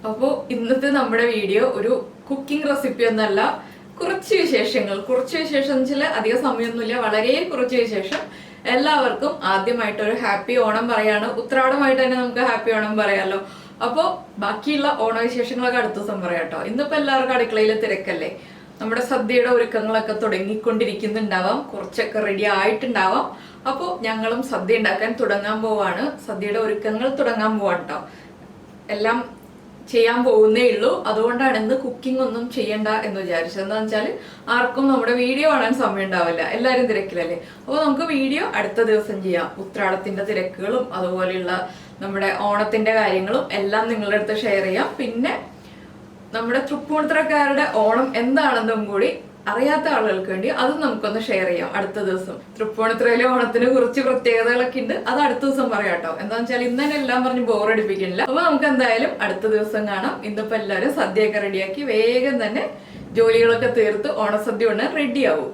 അപ്പോൾ ഇന്നത്തെ നമ്മുടെ വീഡിയോ ഒരു കുക്കിംഗ് റെസിപ്പി ഒന്നല്ല, കുറച്ച് വിശേഷങ്ങൾ. കുറച്ച് വിശേഷം എന്ന് വെച്ചാൽ അധികം സമയമൊന്നുമില്ല, വളരെ കുറച്ച് വിശേഷം. എല്ലാവർക്കും ആദ്യമായിട്ടൊരു ഹാപ്പി ഓണം പറയാണ്. ഉത്രാടമായിട്ട് തന്നെ നമുക്ക് ഹാപ്പി ഓണം പറയാമല്ലോ. അപ്പോൾ ബാക്കിയുള്ള ഓണവിശേഷങ്ങളൊക്കെ അടുത്ത ദിവസം പറയാം കേട്ടോ. ഇന്നിപ്പോൾ എല്ലാവർക്കും അടുക്കളയിൽ തിരക്കല്ലേ. നമ്മുടെ സദ്യയുടെ ഒരുക്കങ്ങളൊക്കെ തുടങ്ങിക്കൊണ്ടിരിക്കുന്നുണ്ടാവാം, കുറച്ചൊക്കെ റെഡി ആയിട്ടുണ്ടാവാം. അപ്പോൾ ഞങ്ങളും സദ്യ ഉണ്ടാക്കാൻ തുടങ്ങാൻ പോവാണ്. സദ്യയുടെ ഒരുക്കങ്ങൾ തുടങ്ങാൻ പോവാണ് കേട്ടോ. എല്ലാം ചെയ്യാൻ പോകുന്നേ ഉള്ളൂ. അതുകൊണ്ടാണ് ഇന്ന് കുക്കിംഗ് ഒന്നും ചെയ്യണ്ട എന്ന് വിചാരിച്ചത്. എന്താണെന്ന് വെച്ചാൽ ആർക്കും നമ്മുടെ വീഡിയോ കാണാൻ സമയം ഉണ്ടാവില്ല, എല്ലാവരും തിരക്കിലല്ലേ. അപ്പോൾ നമുക്ക് വീഡിയോ അടുത്ത ദിവസം ചെയ്യാം. ഉത്രാടത്തിന്റെ തിരക്കുകളും അതുപോലെയുള്ള നമ്മുടെ ഓണത്തിന്റെ കാര്യങ്ങളും എല്ലാം നിങ്ങളുടെ അടുത്ത് ഷെയർ ചെയ്യാം. പിന്നെ നമ്മുടെ തൃപ്പൂണിത്തുറക്കാരുടെ ഓണം എന്താണെന്നും കൂടി അറിയാത്ത ആളുകൾക്ക് വേണ്ടി അതും നമുക്കൊന്ന് ഷെയർ ചെയ്യാം അടുത്ത ദിവസം. തൃപ്പൂണിത്തുറയിലെ ഓണത്തിന് കുറച്ച് പ്രത്യേകതകളൊക്കെ ഉണ്ട്, അത് അടുത്ത ദിവസം പറയാം കേട്ടോ. എന്താണെന്ന് വെച്ചാൽ ഇന്ന് തന്നെ എല്ലാം പറഞ്ഞ് ബോറടിപ്പിക്കുന്നില്ല. അപ്പൊ നമുക്ക് എന്തായാലും അടുത്ത ദിവസം കാണാം. ഇന്നിപ്പോ എല്ലാവരും സദ്യയൊക്കെ റെഡിയാക്കി വേഗം തന്നെ ജോലികളൊക്കെ തീർത്ത് ഓണസദ്യ കൊണ്ട് റെഡിയാവും.